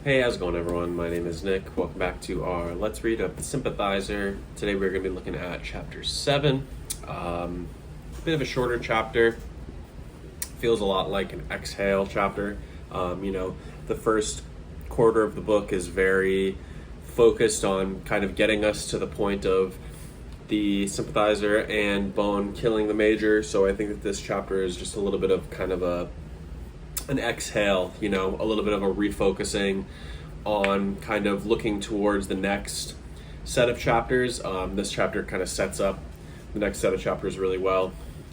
Hey, how's it going, everyone? My name is Nick. Welcome back to our Let's Read of the Sympathizer. Today we're going to be looking at Chapter 7. A bit of a shorter chapter. Feels a lot like an exhale chapter. The first quarter of the book is very focused on kind of getting us to the point of the Sympathizer and Bone killing the Major, so I think that this chapter is just a little bit of kind of an exhale, a little bit of a refocusing on kind of looking towards the next set of chapters. This chapter kind of sets up the next set of chapters really well.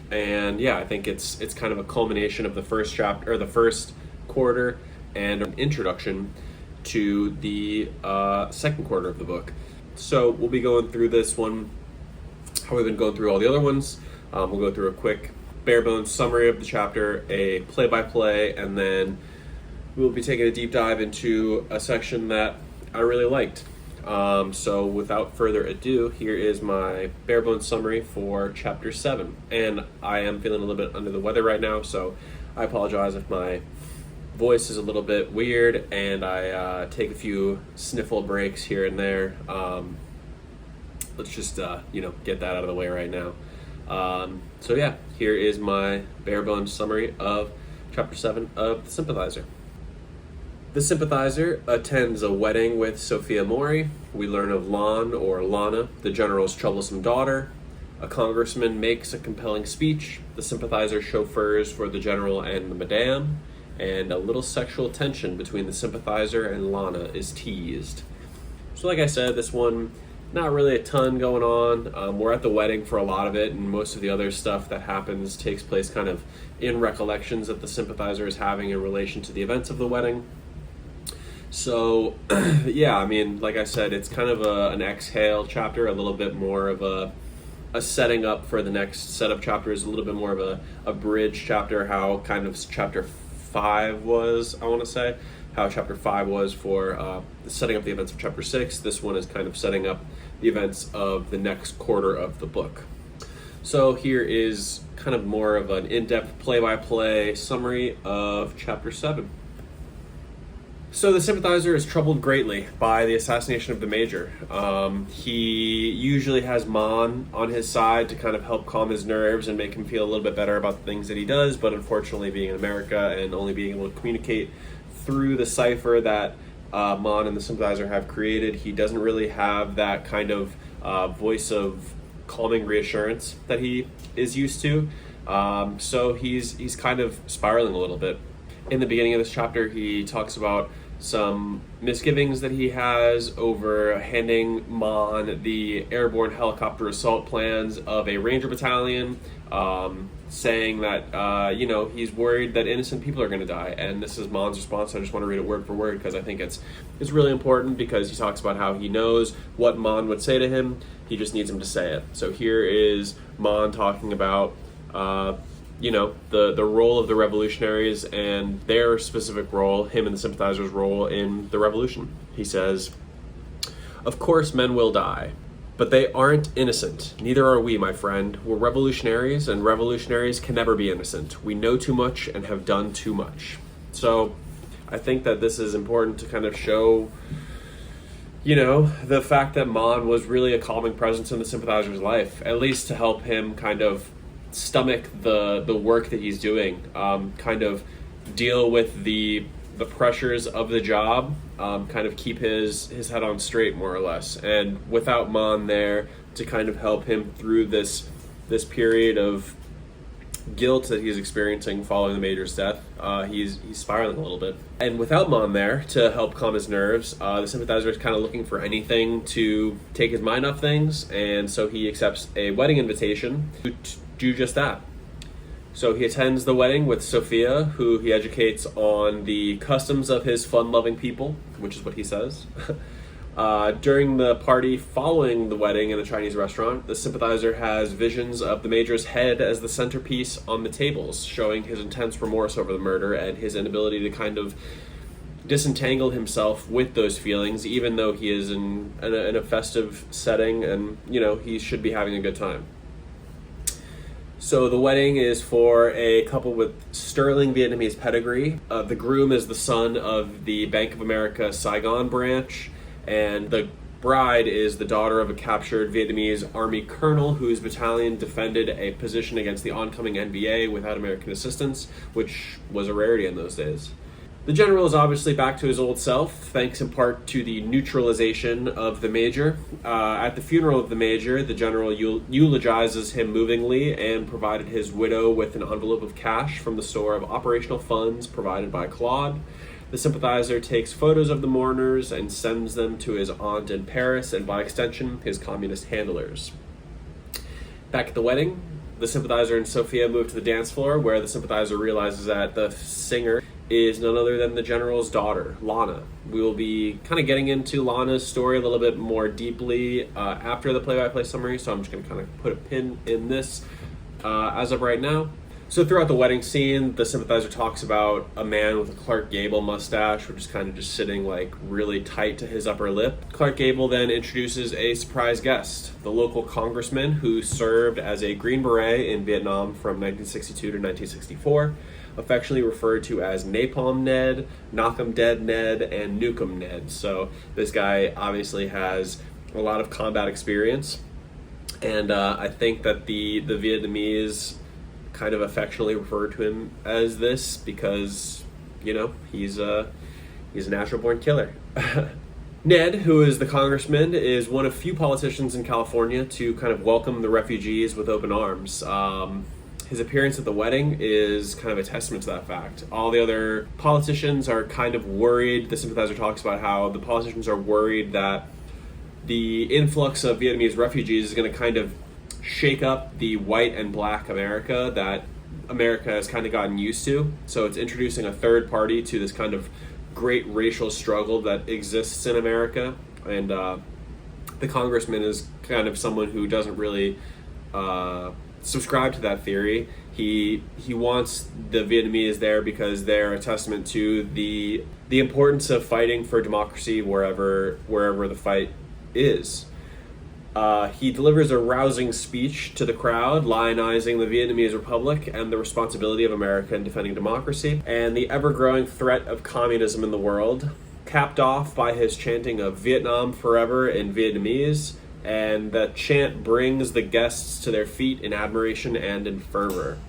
And yeah, I think it's kind of a culmination of the first chapter, or the first quarter, and an introduction to the second quarter of the book. So we'll be going through this one how we've been going through all the other ones. We'll go through a quick bare bones summary of the chapter, a play-by-play, and then we'll be taking a deep dive into a section that I really liked. So without further ado, here is my bare bones summary for Chapter 7. And I am feeling a little bit under the weather right now, so I apologize if my voice is a little bit weird and I take a few sniffle breaks here and there. Let's just, get that out of the way right now. So yeah, here is my bare bones summary of Chapter 7 of The Sympathizer. The Sympathizer attends a wedding with Sophia Mori. We learn of Lon, or Lana, the general's troublesome daughter. A congressman makes a compelling speech. The Sympathizer chauffeurs for the general and the madame. And a little sexual tension between the Sympathizer and Lana is teased. So like I said, this one, not really a ton going on. We're at the wedding for a lot of it, and most of the other stuff that happens takes place kind of in recollections that the Sympathizer is having in relation to the events of the wedding. So, yeah, I mean, like I said, it's kind of an exhale chapter, a little bit more of a setting up for the next set of chapters, a little bit more of a bridge chapter, how kind of Chapter 5 was, I want to say. How Chapter 5 was for setting up the events of Chapter 6. This one is kind of setting up the events of the next quarter of the book. So here is kind of more of an in-depth play-by-play summary of Chapter 7. So the Sympathizer is troubled greatly by the assassination of the Major. He usually has Mon on his side to kind of help calm his nerves and make him feel a little bit better about the things that he does, but unfortunately, being in America and only being able to communicate through the cipher that Mon and the Sympathizer have created, he doesn't really have that kind of voice of calming reassurance that he is used to. So he's kind of spiraling a little bit. In the beginning of this chapter, he talks about some misgivings that he has over handing Mon the airborne helicopter assault plans of a Ranger battalion, saying that, he's worried that innocent people are going to die. And this is Mon's response. I just want to read it word for word because I think it's really important, because he talks about how he knows what Mon would say to him. He just needs him to say it. So here is Mon talking about the role of the revolutionaries and their specific role, him and the Sympathizer's role in the revolution. He says, "Of course men will die, but they aren't innocent. Neither are we, my friend. We're revolutionaries, and revolutionaries can never be innocent. We know too much and have done too much." So I think that this is important to kind of show, the fact that Mon was really a calming presence in the Sympathizer's life, at least to help him kind of stomach the work that he's doing, kind of deal with the pressures of the job, kind of keep his head on straight, more or less. And without Mon there to kind of help him through this period of guilt that he's experiencing following the Major's death, he's spiraling a little bit. And without Mon there to help calm his nerves, the Sympathizer is kind of looking for anything to take his mind off things, and so he accepts a wedding invitation to do just that. So he attends the wedding with Sophia, who he educates on the customs of his fun-loving people, which is what he says. During the party following the wedding in the Chinese restaurant, the Sympathizer has visions of the Major's head as the centerpiece on the tables, showing his intense remorse over the murder and his inability to kind of disentangle himself with those feelings, even though he is in a festive setting and, he should be having a good time. So the wedding is for a couple with sterling Vietnamese pedigree. The groom is the son of the Bank of America Saigon branch, and the bride is the daughter of a captured Vietnamese army colonel whose battalion defended a position against the oncoming NBA without American assistance, which was a rarity in those days. The general is obviously back to his old self, thanks in part to the neutralization of the major. At the funeral of the major, the general eulogizes him movingly and provided his widow with an envelope of cash from the store of operational funds provided by Claude. The sympathizer takes photos of the mourners and sends them to his aunt in Paris and, by extension, his communist handlers. Back at the wedding, the sympathizer and Sophia move to the dance floor, where the sympathizer realizes that the singer is none other than the general's daughter, Lana. We will be kind of getting into Lana's story a little bit more deeply after the play-by-play summary, so I'm just going to kind of put a pin in this as of right now. So throughout the wedding scene, the sympathizer talks about a man with a Clark Gable mustache, which is kind of just sitting like really tight to his upper lip. Clark Gable then introduces a surprise guest, the local congressman who served as a Green Beret in Vietnam from 1962 to 1964, affectionately referred to as Napalm Ned, Knock 'em Dead Ned, and Nuke 'em Ned. So this guy obviously has a lot of combat experience, and I think that the Vietnamese kind of affectionately refer to him as this because, you know, he's a natural-born killer. Ned, who is the congressman, is one of few politicians in California to kind of welcome the refugees with open arms. His appearance at the wedding is kind of a testament to that fact. All the other politicians are kind of worried. The sympathizer talks about how the politicians are worried that the influx of Vietnamese refugees is going to kind of shake up the white and black America that America has kind of gotten used to. So it's introducing a third party to this kind of great racial struggle that exists in America. And the congressman is kind of someone who doesn't really subscribe to that theory. He wants the Vietnamese there because they're a testament to the importance of fighting for democracy wherever the fight is. He delivers a rousing speech to the crowd, lionizing the Vietnamese Republic and the responsibility of America in defending democracy and the ever-growing threat of communism in the world, capped off by his chanting of Vietnam forever in Vietnamese, and the chant brings the guests to their feet in admiration and in fervor.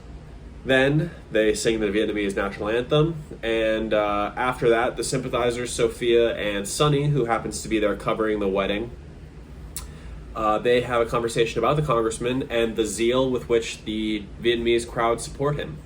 Then they sing the Vietnamese national anthem, and after that, the sympathizers Sophia and Sonny, who happens to be there covering the wedding, they have a conversation about the congressman and the zeal with which the Vietnamese crowd support him.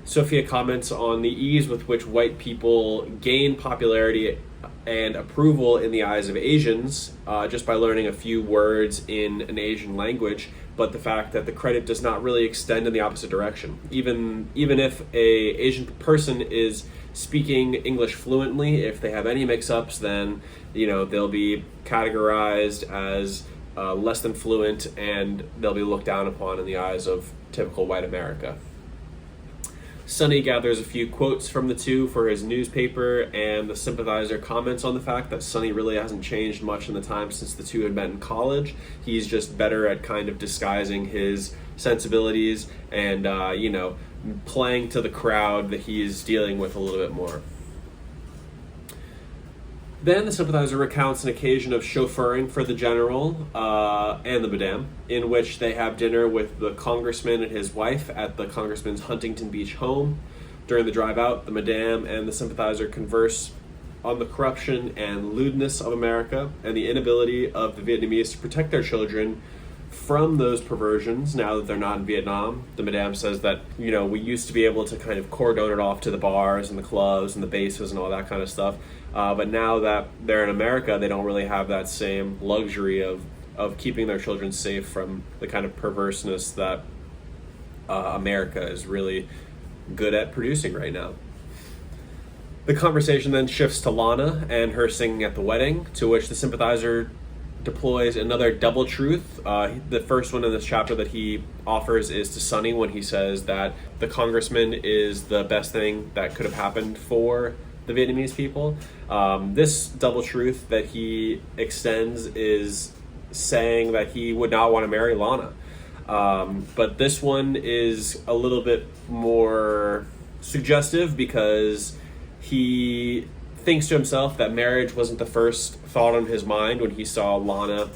Sophia comments on the ease with which white people gain popularity and approval in the eyes of Asians just by learning a few words in an Asian language, but the fact that the credit does not really extend in the opposite direction. Even if a Asian person is speaking English fluently, if they have any mix-ups, then they'll be categorized as less than fluent, and they'll be looked down upon in the eyes of typical white America. Sonny gathers a few quotes from the two for his newspaper, and the sympathizer comments on the fact that Sonny really hasn't changed much in the time since the two had met in college. He's just better at kind of disguising his sensibilities and, playing to the crowd that he's dealing with a little bit more. Then the sympathizer recounts an occasion of chauffeuring for the general and the madame, in which they have dinner with the congressman and his wife at the congressman's Huntington Beach home. During the drive out, the madame and the sympathizer converse on the corruption and lewdness of America and the inability of the Vietnamese to protect their children from those perversions now that they're not in Vietnam. The madame says that, we used to be able to kind of cordon it off to the bars and the clubs and the bases and all that kind of stuff. But now that they're in America, they don't really have that same luxury of keeping their children safe from the kind of perverseness that America is really good at producing right now. The conversation then shifts to Lana and her singing at the wedding, to which the sympathizer deploys another double truth. The first one in this chapter that he offers is to Sonny when he says that the congressman is the best thing that could have happened for the Vietnamese people. This double truth that he extends is saying that he would not want to marry Lana. But this one is a little bit more suggestive because he thinks to himself that marriage wasn't the first thought on his mind when he saw Lana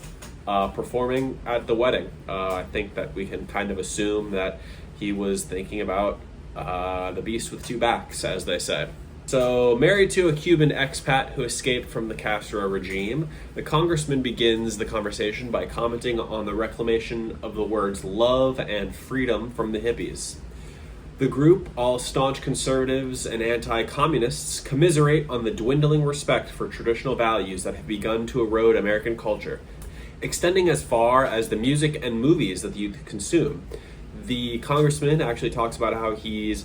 performing at the wedding. I think that we can kind of assume that he was thinking about the beast with two backs, as they say. So, married to a Cuban expat who escaped from the Castro regime, the congressman begins the conversation by commenting on the reclamation of the words love and freedom from the hippies. The group, all staunch conservatives and anti-communists, commiserate on the dwindling respect for traditional values that have begun to erode American culture, extending as far as the music and movies that the youth consume. The congressman actually talks about how he's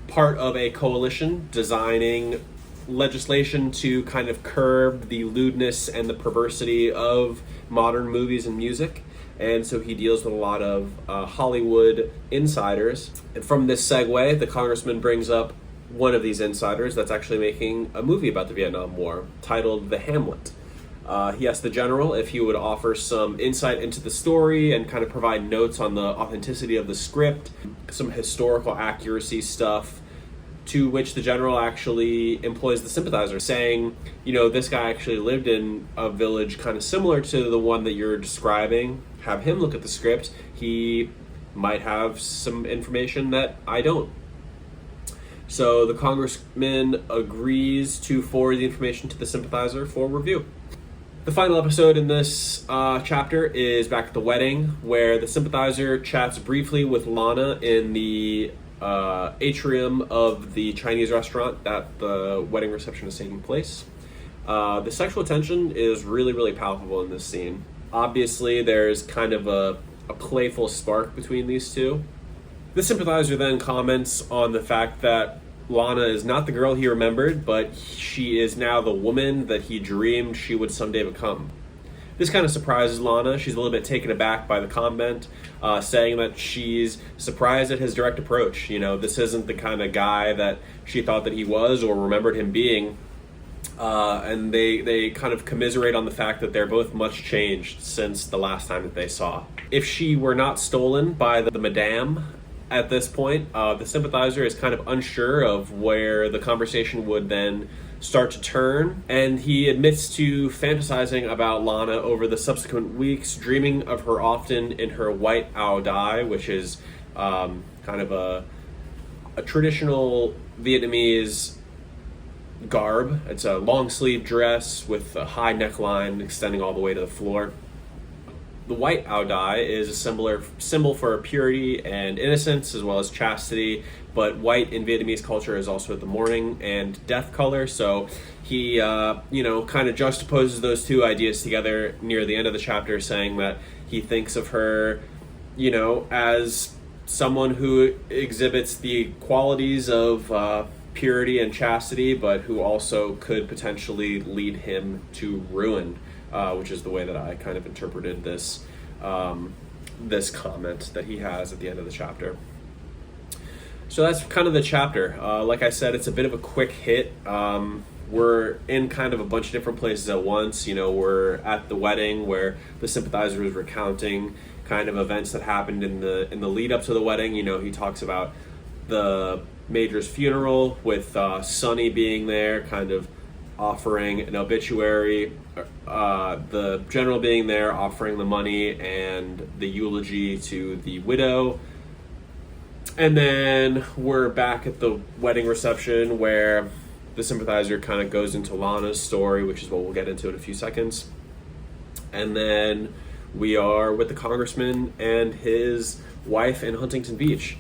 part of a coalition designing legislation to kind of curb the lewdness and the perversity of modern movies and music. And so he deals with a lot of Hollywood insiders. And from this segue, the congressman brings up one of these insiders that's actually making a movie about the Vietnam War titled The Hamlet. He asked the general if he would offer some insight into the story and kind of provide notes on the authenticity of the script, some historical accuracy stuff, to which the general actually employs the sympathizer, saying, you know, this guy actually lived in a village kind of similar to the one that you're describing. Have him look at the script. He might have some information that I don't. So the congressman agrees to forward the information to the sympathizer for review. The final episode in this chapter is back at the wedding, where the sympathizer chats briefly with Lana in the atrium of the Chinese restaurant that the wedding reception is taking place. The sexual tension is really, really palpable in this scene. Obviously, there's kind of a playful spark between these two. The sympathizer then comments on the fact that Lana is not the girl he remembered, but she is now the woman that he dreamed she would someday become. This kind of surprises Lana. She's a little bit taken aback by the comment, saying that she's surprised at his direct approach. You know, this isn't the kind of guy that she thought that he was or remembered him being. And they kind of commiserate on the fact that they're both much changed since the last time that they saw. If she were not stolen by the madame at this point, the sympathizer is kind of unsure of where the conversation would then start to turn, and he admits to fantasizing about Lana over the subsequent weeks, dreaming of her often in her white ao dai, which is kind of a traditional Vietnamese garb. It's a long sleeve dress with a high neckline extending all the way to the floor. The white ao dai is a symbol for purity and innocence, as well as chastity, but white in Vietnamese culture is also the mourning and death color, so he, kind of juxtaposes those two ideas together near the end of the chapter, saying that he thinks of her, as someone who exhibits the qualities of purity and chastity, but who also could potentially lead him to ruin. Which is the way that I kind of interpreted this this comment that he has at the end of the chapter. So that's kind of the chapter. Like I said, it's a bit of a quick hit. We're in kind of a bunch of different places at once. We're at the wedding where the sympathizer is recounting kind of events that happened in the lead up to the wedding. He talks about the Major's funeral with Sonny being there, kind of offering an obituary, the general being there, offering the money and the eulogy to the widow. And then we're back at the wedding reception where the sympathizer kind of goes into Lana's story, which is what we'll get into in a few seconds. And then we are with the congressman and his wife in Huntington Beach.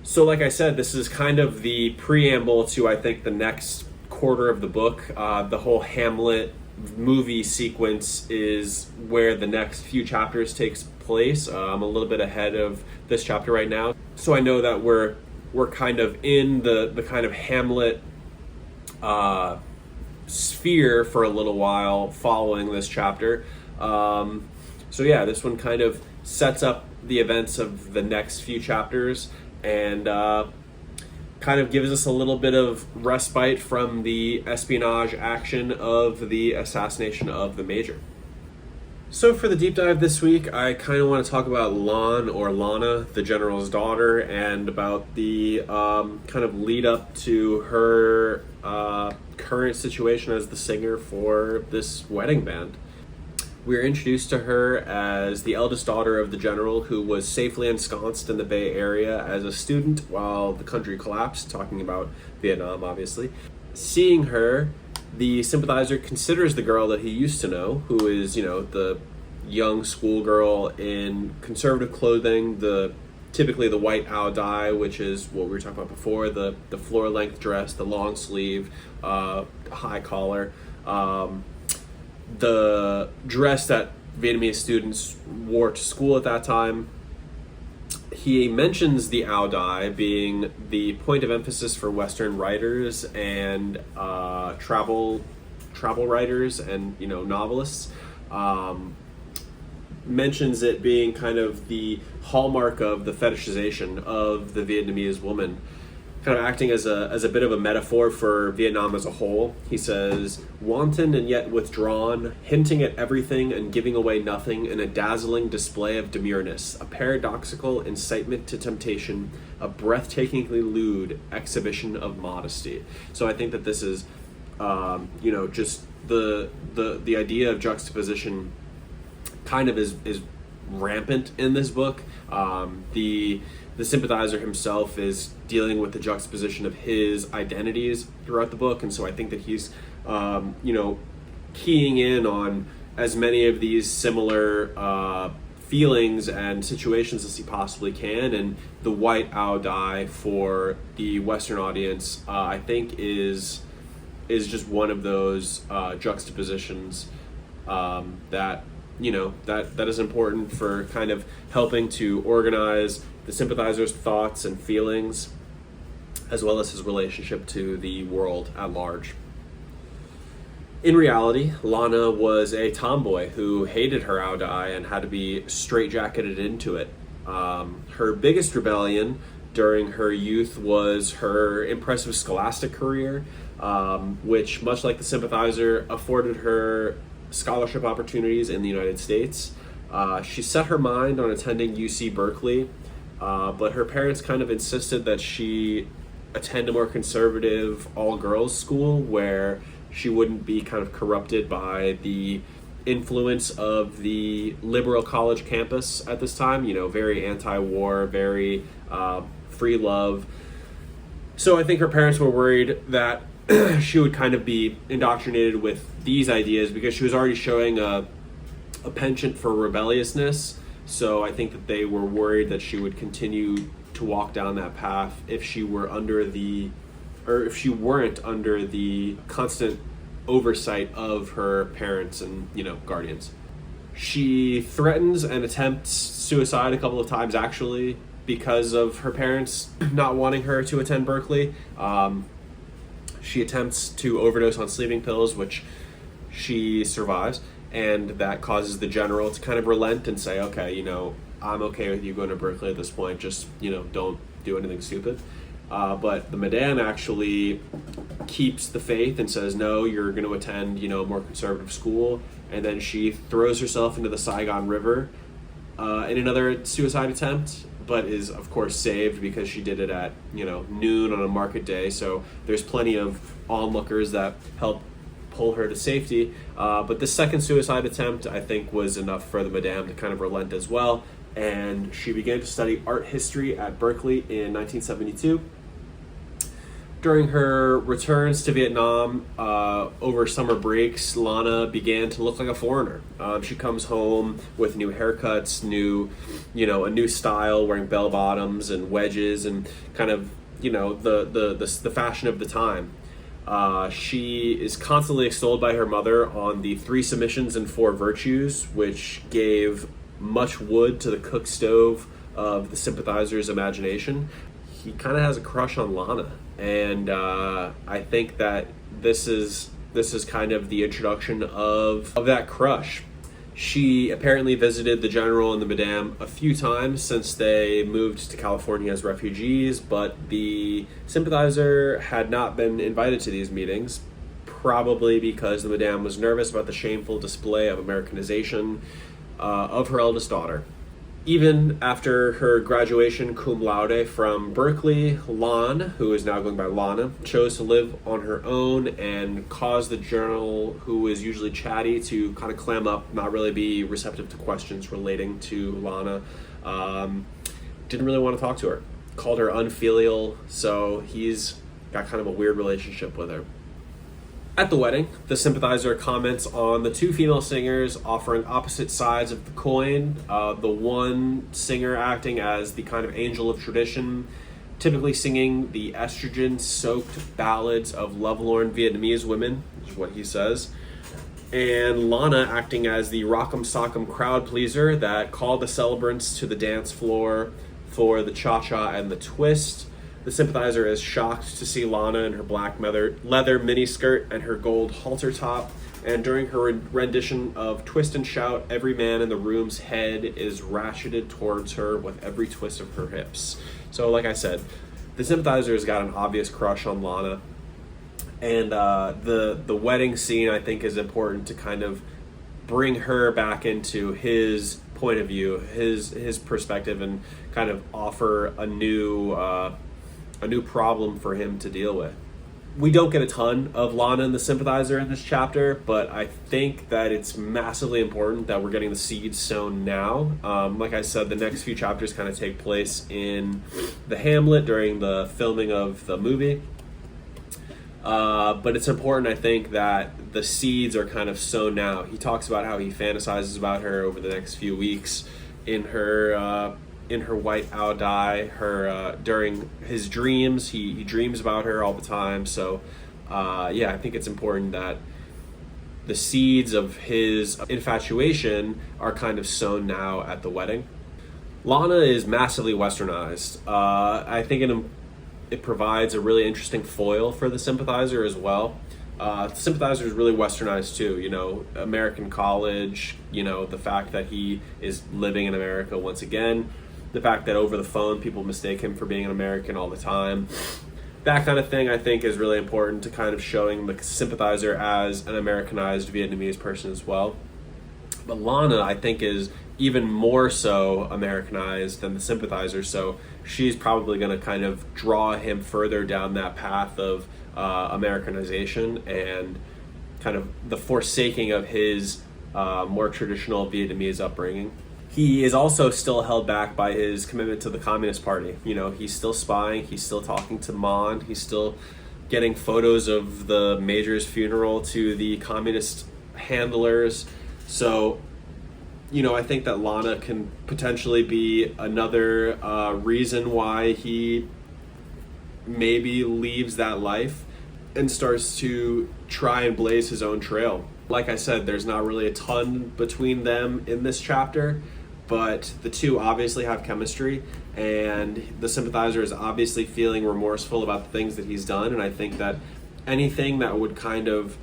So like I said, this is kind of the preamble to, I think, the next quarter of the book. The whole Hamlet movie sequence is where the next few chapters takes place. I'm a little bit ahead of this chapter right now, so I know that we're kind of in the kind of Hamlet sphere for a little while following this chapter. So yeah, this one kind of sets up the events of the next few chapters and kind of gives us a little bit of respite from the espionage action of the assassination of the Major. So for the deep dive this week, I kind of want to talk about Lana, the general's daughter, and about the kind of lead up to her current situation as the singer for this wedding band. We are introduced to her as the eldest daughter of the general who was safely ensconced in the Bay Area as a student while the country collapsed, talking about Vietnam, obviously. Seeing her, the sympathizer considers the girl that he used to know, who is, the young schoolgirl in conservative clothing, typically the white ao dai, which is what we were talking about before, the floor-length dress, the long sleeve, high collar, the dress that Vietnamese students wore to school at that time. He mentions the ao dai being the point of emphasis for Western writers and travel writers and novelists. Mentions it being kind of the hallmark of the fetishization of the Vietnamese woman, kind of acting as a bit of a metaphor for Vietnam as a whole. He says, wanton and yet withdrawn, hinting at everything and giving away nothing in a dazzling display of demureness, a paradoxical incitement to temptation, a breathtakingly lewd exhibition of modesty. So I think that this is, just the idea of juxtaposition kind of is rampant in this book. The sympathizer himself is dealing with the juxtaposition of his identities throughout the book, and so I think that he's keying in on as many of these similar feelings and situations as he possibly can. And the white ao dai for the Western audience, I think is just one of those juxtapositions that is important for kind of helping to organize the sympathizer's thoughts and feelings, as well as his relationship to the world at large. In reality, Lana was a tomboy who hated her ao dai and had to be straitjacketed into it. Her biggest rebellion during her youth was her impressive scholastic career, which, much like the sympathizer, afforded her scholarship opportunities in the United States. She set her mind on attending UC Berkeley, but her parents kind of insisted that she attend a more conservative all-girls school where she wouldn't be kind of corrupted by the influence of the liberal college campus at this time, very anti-war, very free love. So I think her parents were worried that she would kind of be indoctrinated with these ideas because she was already showing a penchant for rebelliousness. So I think that they were worried that she would continue to walk down that path if she weren't under the constant oversight of her parents and guardians. She threatens and attempts suicide a couple of times, actually, because of her parents not wanting her to attend Berkeley. She attempts to overdose on sleeping pills, which she survives, and that causes the general to kind of relent and say, okay, I'm okay with you going to Berkeley at this point, just, don't do anything stupid. But the Madame actually keeps the faith and says, no, you're going to attend, a more conservative school, and then she throws herself into the Saigon River in another suicide attempt, but is of course saved because she did it at noon on a market day. So there's plenty of onlookers that help pull her to safety. But the second suicide attempt, I think, was enough for the Madame to kind of relent as well. And she began to study art history at Berkeley in 1972. During her returns to Vietnam over summer breaks, Lana began to look like a foreigner. She comes home with new haircuts, a new style, wearing bell bottoms and wedges, and kind of the fashion of the time. She is constantly extolled by her mother on the 3 submissions and 4 virtues, which gave much wood to the cook stove of the sympathizer's imagination. He kind of has a crush on Lana, and I think that this is kind of the introduction of that crush. She apparently visited the general and the Madame a few times since they moved to California as refugees, but the sympathizer had not been invited to these meetings, probably because the Madame was nervous about the shameful display of Americanization of her eldest daughter. Even after her graduation cum laude from Berkeley, Lon, who is now going by Lana, chose to live on her own and caused the journal, who is usually chatty, to kind of clam up, not really be receptive to questions relating to Lana. Didn't really want to talk to her. Called her unfilial, so he's got kind of a weird relationship with her. At the wedding, the sympathizer comments on the two female singers offering opposite sides of the coin. The one singer acting as the kind of angel of tradition, typically singing the estrogen-soaked ballads of lovelorn Vietnamese women, which is what he says. And Lana acting as the rock'em sock'em crowd pleaser that called the celebrants to the dance floor for the cha-cha and the twist. The sympathizer is shocked to see Lana in her black leather miniskirt and her gold halter top. And during her rendition of Twist and Shout, every man in the room's head is ratcheted towards her with every twist of her hips. So like I said, the sympathizer has got an obvious crush on Lana. And the wedding scene, I think, is important to kind of bring her back into his point of view, his perspective, and kind of offer a new problem for him to deal with. We don't get a ton of Lana and the sympathizer in this chapter, but I think that it's massively important that we're getting the seeds sown now. Like I said, the next few chapters kind of take place in the Hamlet during the filming of the movie. But it's important, I think, that the seeds are kind of sown now. He talks about how he fantasizes about her over the next few weeks in her white owl dye, during his dreams. He dreams about her all the time. So I think it's important that the seeds of his infatuation are kind of sown now at the wedding. Lana is massively westernized. I think it provides a really interesting foil for the sympathizer as well. The sympathizer is really westernized too, American college, the fact that he is living in America once again. The fact that over the phone people mistake him for being an American all the time. That kind of thing, I think, is really important to kind of showing the sympathizer as an Americanized Vietnamese person as well. But Lana, I think, is even more so Americanized than the sympathizer, so she's probably going to kind of draw him further down that path of Americanization and kind of the forsaking of his more traditional Vietnamese upbringing. He is also still held back by his commitment to the Communist Party. He's still spying, he's still talking to Mon, he's still getting photos of the Major's funeral to the communist handlers. So, I think that Lana can potentially be another reason why he maybe leaves that life and starts to try and blaze his own trail. Like I said, there's not really a ton between them in this chapter, but the two obviously have chemistry, and the sympathizer is obviously feeling remorseful about the things that he's done, and I think that anything that would kind of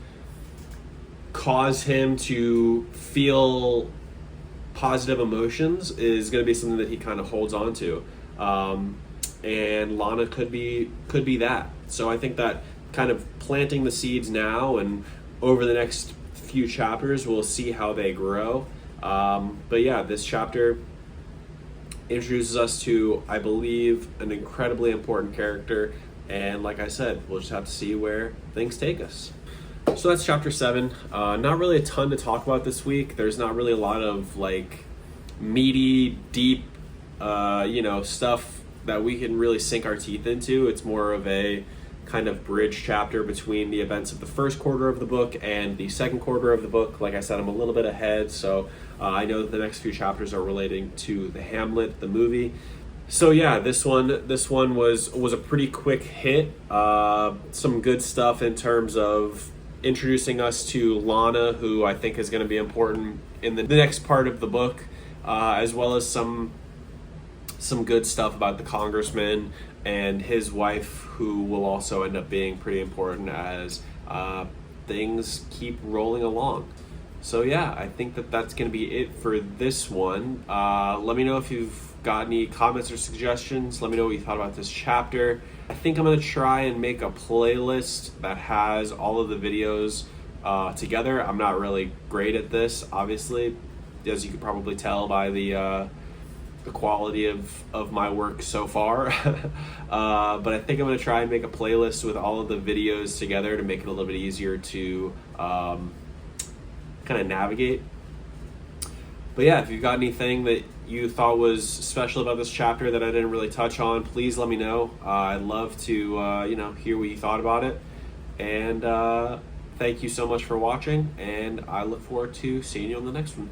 cause him to feel positive emotions is going to be something that he kind of holds on to. And Lana could be that. So I think that kind of planting the seeds now, and over the next few chapters we'll see how they grow. This chapter introduces us to, I believe, an incredibly important character, and like I said, we'll just have to see where things take us. So that's chapter 7. Not really a ton to talk about this week. There's not really a lot of meaty, deep, stuff that we can really sink our teeth into. It's more of a kind of bridge chapter between the events of the first quarter of the book and the second quarter of the book. Like I said, I'm a little bit ahead, so I know that the next few chapters are relating to the Hamlet, the movie. So yeah, this one was a pretty quick hit. Some good stuff in terms of introducing us to Lana, who I think is going to be important in the next part of the book, as well as some good stuff about the congressman and his wife, who will also end up being pretty important as things keep rolling along. So yeah, I think that that's going to be it for this one. Let me know if you've got any comments or suggestions. Let me know what you thought about this chapter. I think I'm going to try and make a playlist that has all of the videos together. I'm not really great at this, obviously, as you could probably tell by the quality of my work so far. But I think I'm going to try and make a playlist with all of the videos together to make it a little bit easier to kind of navigate. But yeah, if you've got anything that you thought was special about this chapter that I didn't really touch on, please let me know. I'd love to hear what you thought about it. And thank you so much for watching, and I look forward to seeing you on the next one.